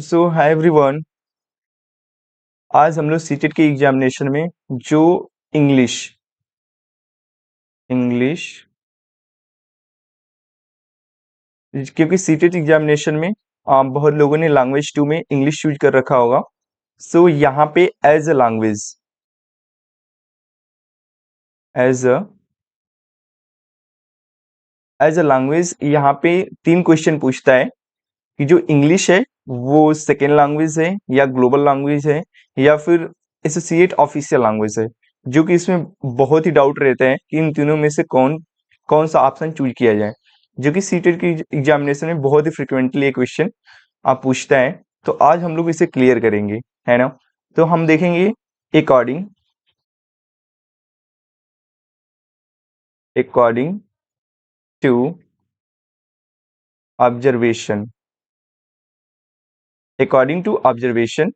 सो hi everyone. आज हम लोग सीटेट के एग्जामिनेशन में जो इंग्लिश इंग्लिश क्योंकि सीटेट एग्जामिनेशन में बहुत लोगों ने लैंग्वेज 2 में इंग्लिश चूज कर रखा होगा। सो यहाँ पे as a as a language यहाँ पे 3 क्वेश्चन पूछता है कि जो इंग्लिश है वो सेकेंड लैंग्वेज है या ग्लोबल लैंग्वेज है या फिर एसोसिएट ऑफिशियल लैंग्वेज है। जो कि इसमें बहुत ही डाउट रहता है कि इन तीनों में से कौन कौन सा ऑप्शन चूज किया जाए, जो कि सीटेट की एग्जामिनेशन में बहुत ही फ्रिक्वेंटली ये क्वेश्चन आप पूछता है। तो आज हम लोग इसे क्लियर करेंगे, है ना। तो हम देखेंगे according according to observation according to observation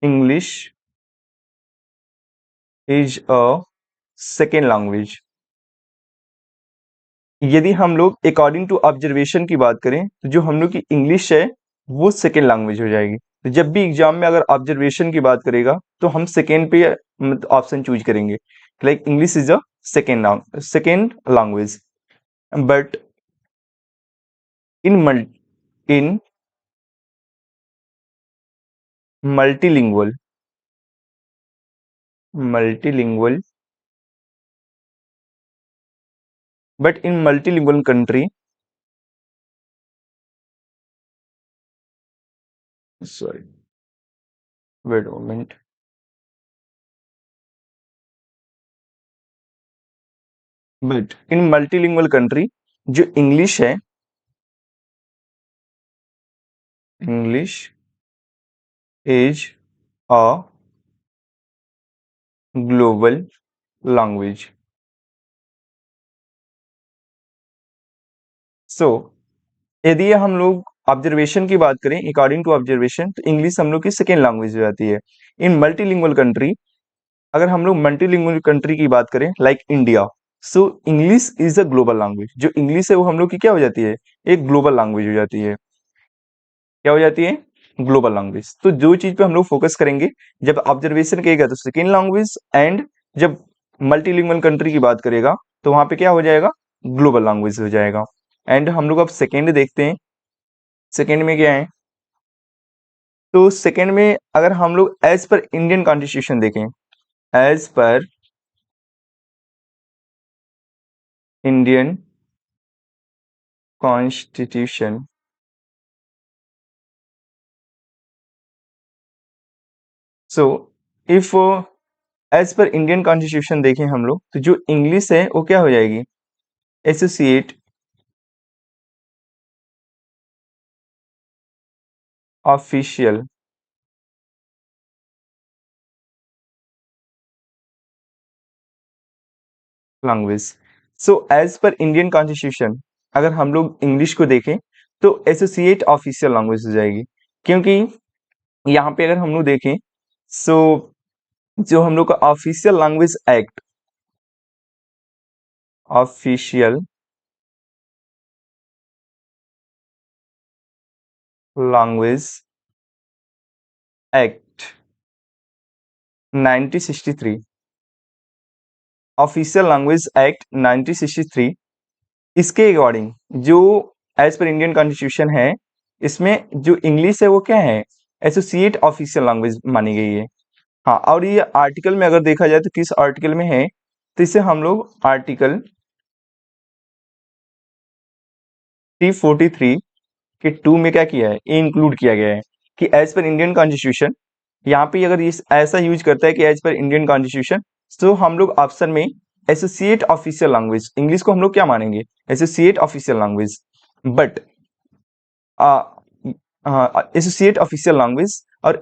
English is a second language. यदि हम लोग अकॉर्डिंग टू ऑब्जर्वेशन की बात करें तो जो हम लोग की इंग्लिश है वो सेकेंड लैंग्वेज हो जाएगी। तो जब भी एग्जाम में अगर ऑब्जर्वेशन की बात करेगा तो हम सेकेंड पे ऑप्शन चूज करेंगे, like English is a second language. But in mul in multilingual multilingual but in multilingual country, sorry, wait moment, but in multilingual country जो English is a global language. So यदि हम लोग observation की बात करें, according to observation, तो English हम लोग की सेकेंड लैंग्वेज हो जाती है। इन मल्टीलिंगुअल कंट्री, अगर हम लोग मल्टीलिंगुअल कंट्री की बात करें like India, so English is a global language. जो इंग्लिश है वो हम लोग की क्या हो जाती है, एक ग्लोबल लैंग्वेज हो जाती है। क्या हो जाती है, ग्लोबल लैंग्वेज। तो जो चीज पे हम लोग फोकस करेंगे, जब ऑब्जर्वेशन कहेगा तो सेकेंड लैंग्वेज, एंड जब मल्टीलिंगुअल कंट्री की बात करेगा तो वहां पे क्या हो जाएगा, ग्लोबल लैंग्वेज हो जाएगा। एंड हम लोग अब सेकेंड देखते हैं, सेकेंड में क्या है। तो सेकेंड में अगर हम लोग एज पर इंडियन कॉन्स्टिट्यूशन देखें, as per Indian constitution, so if as per Indian constitution देखें हम लोग, तो जो इंग्लिश है वो क्या हो जाएगी, associate official language. So as per Indian constitution अगर हम लोग इंग्लिश को देखें तो एसोसिएट ऑफिशियल लैंग्वेज हो जाएगी। क्योंकि यहाँ पे अगर हम लोग देखें, सो जो हम लोग का official language act, official language act 1963, official language act 1963, इसके अकॉर्डिंग जो एज पर इंडियन कॉन्स्टिट्यूशन है, इसमें जो इंग्लिश है वो क्या है, एसोसिएट ऑफिशियल लैंग्वेज मानी गई है। हाँ, और ये आर्टिकल में अगर देखा जाए तो किस आर्टिकल में है, तो इसे हम लोग आर्टिकल 343 के 2 में क्या किया है, ये इंक्लूड किया गया है कि एज पर इंडियन कॉन्स्टिट्यूशन। यहाँ पे अगर ये ऐसा यूज करता है कि एज पर इंडियन कॉन्स्टिट्यूशन, तो हम लोग ऑप्शन में एसोसिएट ऑफिशियल लैंग्वेज, इंग्लिश को हम लोग क्या मानेंगे, associate official language. But associate official language और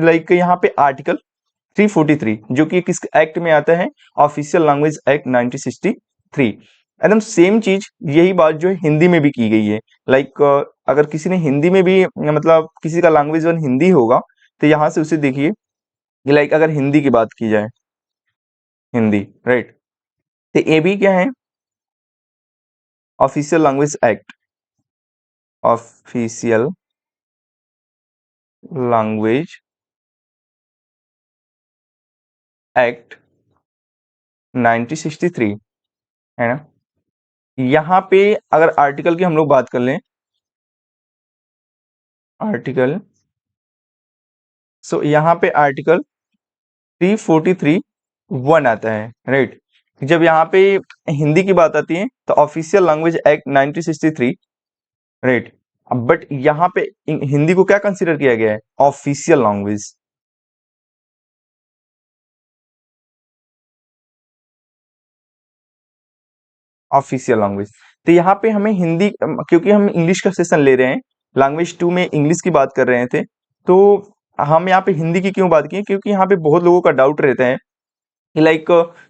लाइक यहाँ पे आर्टिकल 343 जो कि किस एक्ट में आता है, ऑफिशियल लैंग्वेज एक्ट 1963। एकदम सेम चीज, यही बात जो है हिंदी में भी की गई है। लाइक अगर किसी ने हिंदी में भी मतलब किसी का लैंग्वेज वन हिंदी होगा, तो यहाँ से उसे देखिए कि लाइक अगर हिंदी की बात की जाए, हिंदी, राइट, तो ये भी क्या है, official language act official language act 1963 है ना। यहाँ पे अगर आर्टिकल की हम लोग बात कर लें, आर्टिकल, सो यहाँ पे आर्टिकल 343(1) आता है, राइट। जब यहाँ पे हिंदी की बात आती है तो official language act 1963, right. But यहाँ पे हिंदी को क्या कंसीडर किया गया है, ऑफिशियल लैंग्वेज। ऑफिशियल लैंग्वेज, तो यहाँ पे हमें हिंदी, क्योंकि हम इंग्लिश का सेशन ले रहे हैं, लैंग्वेज 2 में इंग्लिश की बात कर रहे थे, तो हम यहाँ पे हिंदी की क्यों बात की, क्योंकि यहाँ पे बहुत लोगों का डाउट रहता है कि लाइक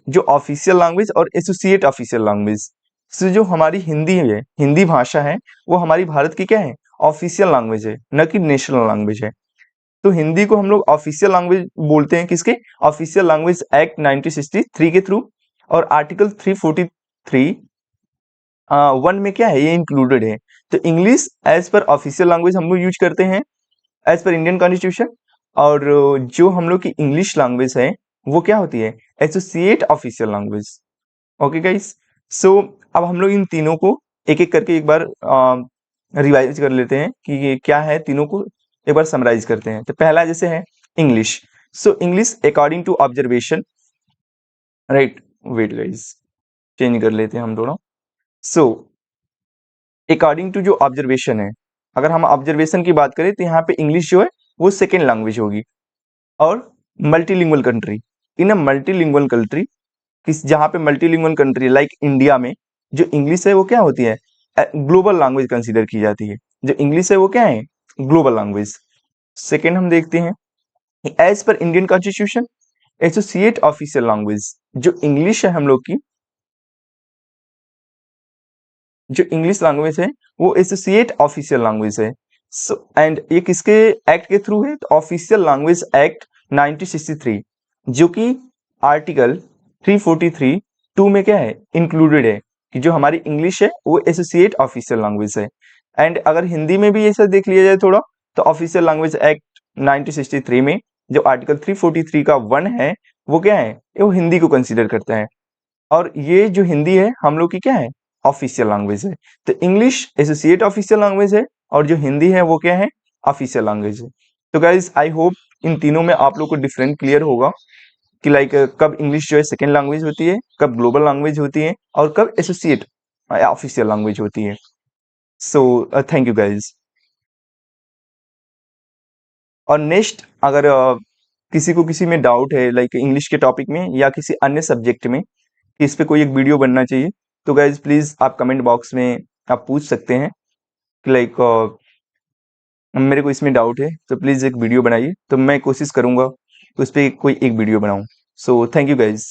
जो ऑफिशियल लैंग्वेज और एसोसिएट ऑफिशियल लैंग्वेज, से जो हमारी हिंदी है, हिंदी भाषा है, वो हमारी भारत की क्या है, ऑफिशियल लैंग्वेज है, न कि नेशनल लैंग्वेज है। तो हिंदी को हम लोग ऑफिशियल लैंग्वेज बोलते हैं, किसके, ऑफिशियल लैंग्वेज एक्ट 1963 के थ्रू। और आर्टिकल 343 1 में क्या है, ये इंक्लूडेड है। तो English as per official language हम लोग यूज करते हैं एज पर इंडियन कॉन्स्टिट्यूशन। और जो हम लोग की इंग्लिश लैंग्वेज है वो क्या होती है, associate official language. Okay guys, so अब हम लोग इन तीनों को एक एक करके एक बार रिवाइज कर लेते हैं कि ये क्या है, तीनों को एक बार समराइज करते हैं। तो पहला जैसे है English, so English according to observation, right. Wait guys, change कर लेते हैं हम दोनों। सो अकॉर्डिंग टू जो ऑब्जर्वेशन है, अगर हम ऑब्जर्वेशन की बात करें तो यहाँ पे इंग्लिश जो है वो सेकेंड लैंग्वेज होगी। और मल्टीलिंगुअल कंट्री, इन अ मल्टीलिंगुअल कंट्री, किस जहाँ पे मल्टीलिंगुअल कंट्री लाइक इंडिया में जो इंग्लिश है वो क्या होती है, ग्लोबल लैंग्वेज कंसीडर की जाती है। जो इंग्लिश है वो क्या है, ग्लोबल लैंग्वेज। सेकेंड हम देखते हैं, as per Indian constitution associate official language, जो इंग्लिश है हम लोग की, जो इंग्लिश लैंग्वेज है वो एसोसिएट ऑफिशियल लैंग्वेज है। सो एंड ये किसके एक्ट के थ्रू है, तो ऑफिशियल लैंग्वेज एक्ट 1963, जो कि आर्टिकल 343 2 में क्या है, इंक्लूडेड है, कि जो हमारी इंग्लिश है वो एसोसिएट ऑफिशियल लैंग्वेज है। एंड अगर हिंदी में भी ऐसा देख लिया जाए थोड़ा, तो ऑफिशियल लैंग्वेज एक्ट 1963 में जो आर्टिकल 343 का 1 है वो क्या है, वो हिंदी को कंसीडर करता है। और ये जो हिंदी है हम लोग की क्या है, ऑफिशियल लैंग्वेज है। तो इंग्लिश एसोसिएट ऑफिशियल लैंग्वेज है और जो हिंदी है वो क्या है, ऑफिशियल लैंग्वेज है। तो गाइज आई होप इन तीनों में आप लोग को डिफरेंट क्लियर होगा कि लाइक कब इंग्लिश जो है सेकेंड लैंग्वेज होती है, कब ग्लोबल लैंग्वेज होती है, और कब एसोसिएट ऑफिशियल लैंग्वेज होती है। So thank you guys. और नेक्स्ट अगर किसी को किसी में डाउट है लाइक इंग्लिश के टॉपिक में या किसी अन्य सब्जेक्ट में कि इस पे कोई एक वीडियो बनना चाहिए, तो गाइज प्लीज आप कमेंट बॉक्स में आप पूछ सकते हैं कि लाइक मेरे को इसमें डाउट है, तो प्लीज एक वीडियो बनाइए, तो मैं कोशिश करूंगा तो उस पर कोई एक वीडियो बनाऊं। So thank you guys.